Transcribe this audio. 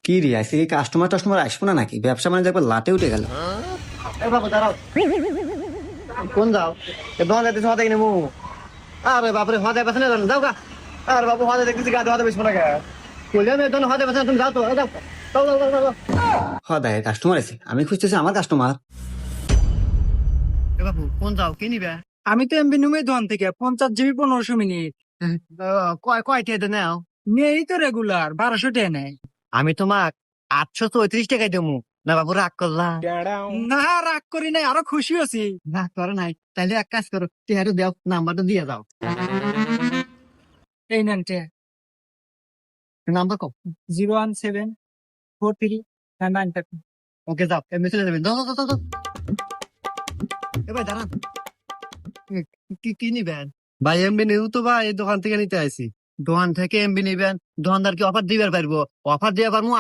কি রে, আজকে কি কাস্টমার টাস্টমার আসবো না নাকি? ব্যবসা মানে একবার লাটে উঠে গেল। এ বাবু দাঁড়াও, কোন যাও? এ দোকান যাইতেছ হতে কিনে মু। আরে বাপরে হতে বেছে না যাও গা। আরে বাবু হতে দেখতেছি গা হতে বেশবো না গা। বললাম এই দোকান হতে বেছে না, তুমি যাও তো, যাও যাও যাও যাও যাও। হদায় কাস্টমার আছে, আমি খুঁজতেছি আমার কাস্টমার। এ বাবু কোন যাও, কি নিবে? আমি তো এমবি নুমে দোকান থেকে 50 জিবি 1500 মিনিট কয় টিয়া নাও? নেই তো রেগুলার 1200 টাকা নেয়। আমি তোমাক 834 টাকায় দেবো। না বাবু রাগ করলা? না, রাগ করি নাই, আরো খুশি আছি। রাগ করে নাই? তাইলে এক কাজ করো, টিয়ারও দাও, নাম্বারটা দিয়ে দাও। এই নেন নাম্বার কও। 01743 ওকে যাও, এমনি চলে যাবেন। দাও দাও দাও দাও। এবার দাঁড়ান, কি কি নিবেন? ভাই এমবি নিউ তো ভাই এই দোকান থেকে নিতে আইছি। দোকান থেকে এমবি নিবেন, দোকানদার কি অফার দিবার পারবো? অফার দিতে পারবো